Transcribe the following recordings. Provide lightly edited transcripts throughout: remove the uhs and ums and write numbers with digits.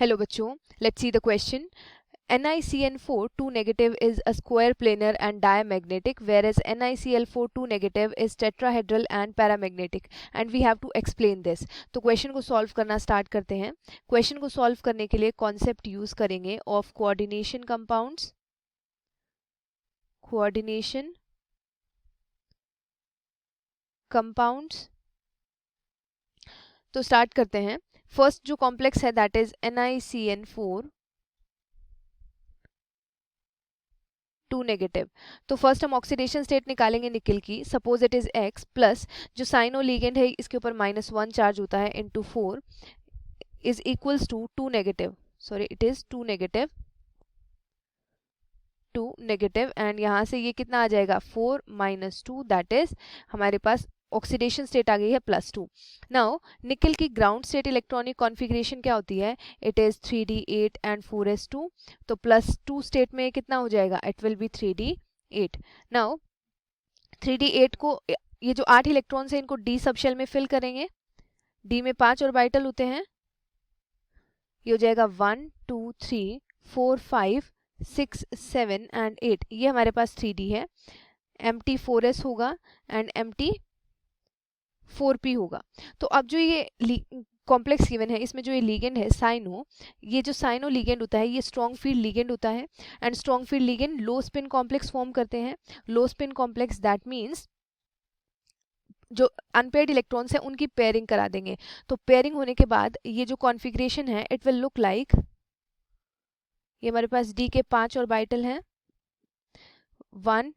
Hello बच्चों, let's see the question. NiCN4 2 negative is a square planar and diamagnetic, whereas NiCl4 2 negative is tetrahedral and paramagnetic, and we have to explain this. तो question को solve करना start करते हैं. Question को solve करने के लिए कॉन्सेप्ट यूज करेंगे of coordination compounds. Coordination compounds. तो स्टार्ट करते हैं. फर्स्ट जो कॉम्प्लेक्स है दैट इज NiCN4 2 नेगेटिव. तो फर्स्ट हम ऑक्सीडेशन स्टेट निकालेंगे निकल की. Suppose it is X plus जो साइनो लीगेंड है इसके ऊपर -1 चार्ज होता है into 4 is equals to 2 negative. Sorry it is 2 negative and यहाँ से ये कितना आ जाएगा 4 - 2 दैट इज हमारे पास ऑक्सीडेशन स्टेट आ गई है +2. नाउ निकल की ग्राउंड स्टेट इलेक्ट्रॉनिक कॉन्फ़िगरेशन क्या होती है? It is 3d8 and 4s2. तो +2 स्टेट में कितना हो जाएगा? It will be 3d8. Now 3d8 को ये जो 8 इलेक्ट्रॉन्स हैं इनको d सब शेल में फिल करेंगे. d में 5 ऑर्बिटल होते हैं. ये हो जाएगा 1 2 3 4 5 6 7 एंड 8. ये हमारे पास 3d है. empty 4s होगा एंड empty 4p होगा. तो अब जो ये कॉम्प्लेक्स गिवन है इसमें जो ये लीगेंड है साइनो, ये जो साइनो लीगेंड होता है ये स्ट्रॉन्ग फील्ड लीगेंड होता है and strong field ligand low spin complex form करते हैं. लो स्पिन कॉम्प्लेक्स दैट मीन्स जो अनपेयर्ड इलेक्ट्रॉन्स हैं उनकी पेयरिंग करा देंगे. तो पेयरिंग होने के बाद ये जो कॉन्फ़िगरेशन है इट विल लुक लाइक, ये हमारे पास d के 5 ऑर्बिटल हैं. 1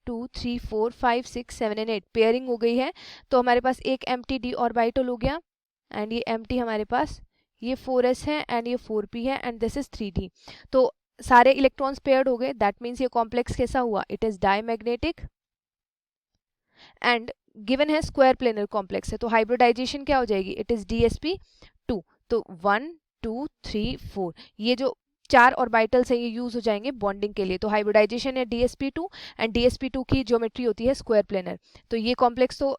2 3 4 5 6 7 एंड 8 पेयरिंग हो गई है. तो हमारे पास एक एम्प्टी d ऑर्बिटल हो गया एंड ये एम्प्टी हमारे पास ये 4s है एंड ये 4p है एंड दिस इज 3d. तो सारे इलेक्ट्रॉन्स पेयर्ड हो गए. दैट मीन्स ये कॉम्प्लेक्स कैसा हुआ? It is diamagnetic and given है स्क्वायर प्लेनर कॉम्प्लेक्स है. तो हाइब्रिडाइजेशन क्या हो जाएगी? It is dsp2. तो 1 2 3 4 ये जो 4 ऑर्बिटल्स है ये यूज हो जाएंगे बॉन्डिंग के लिए. तो हाइब्रिडाइजेशन है dsp2 एंड dsp2 की ज्योमेट्री होती है स्क्वायर प्लेनर. तो ये कॉम्प्लेक्स तो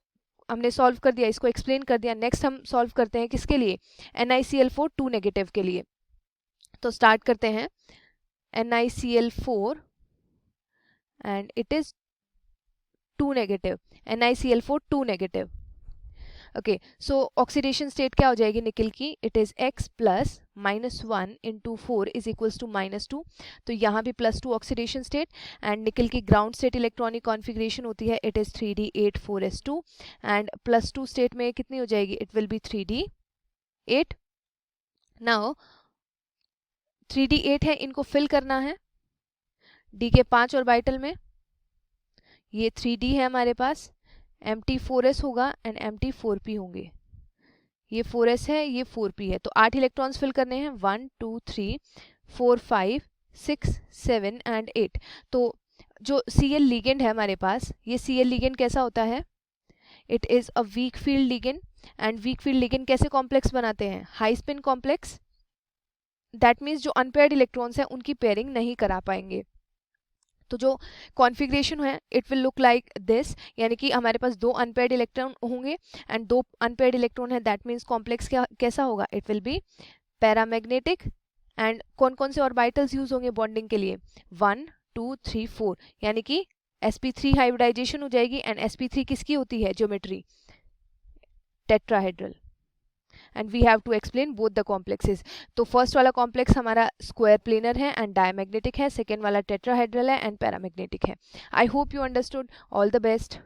हमने सॉल्व कर दिया, इसको एक्सप्लेन कर दिया. नेक्स्ट हम सॉल्व करते हैं किसके लिए? NiCl4 2 नेगेटिव के लिए. तो स्टार्ट करते हैं. NiCl4 and it is 2 negative. NiCl4 2 negative. Okay so oxidation state क्या हो जाएगी निकल की? It is X plus -1 into 4 is equals to -2. तो यहाँ भी +2 ऑक्सीडेशन स्टेट एंड निकल की ग्राउंड स्टेट इलेक्ट्रॉनिक कॉन्फ़िगरेशन होती है it is 3d8 4s2 and +2 state में कितनी हो जाएगी? It will be 3d8. Now 3d8 है इनको फिल करना है d के 5 ऑर्बिटल में. ये 3d है हमारे पास. empty 4s होगा एंड empty 4p होंगे. ये 4s है ये 4p है. तो 8 इलेक्ट्रॉन्स फिल करने हैं. 1 2 3 4 5 6 7 एंड 8. तो जो Cl लीगेंड है हमारे पास, ये Cl लीगेंड कैसा होता है? It is a weak field ligand and weak field ligand कैसे कॉम्प्लेक्स बनाते हैं? High spin complex. That means जो अनपेयर्ड इलेक्ट्रॉन्स हैं उनकी पेयरिंग नहीं करा पाएंगे. तो जो कॉन्फ़िगरेशन है it will look like this, यानी कि हमारे पास 2 अनपेयर्ड इलेक्ट्रॉन होंगे एंड 2 अनपेयर्ड इलेक्ट्रॉन है. दैट मीन्स कॉम्प्लेक्स कैसा होगा? It will be paramagnetic. And कौन कौन से ऑर्बिटल्स यूज होंगे बॉन्डिंग के लिए? 1 2 3 4 यानी कि sp3 हाइब्रिडाइजेशन हो जाएगी एंड sp3 किसकी होती है geometry? Tetrahedral. And we have to explain both the complexes. तो फर्स्ट वाला कॉम्प्लेक्स हमारा स्क्वायर प्लेनर है एंड डायमैग्नेटिक है. सेकेंड वाला टेट्राहेड्रल है एंड पैरामैग्नेटिक है. I hope you understood. All the best.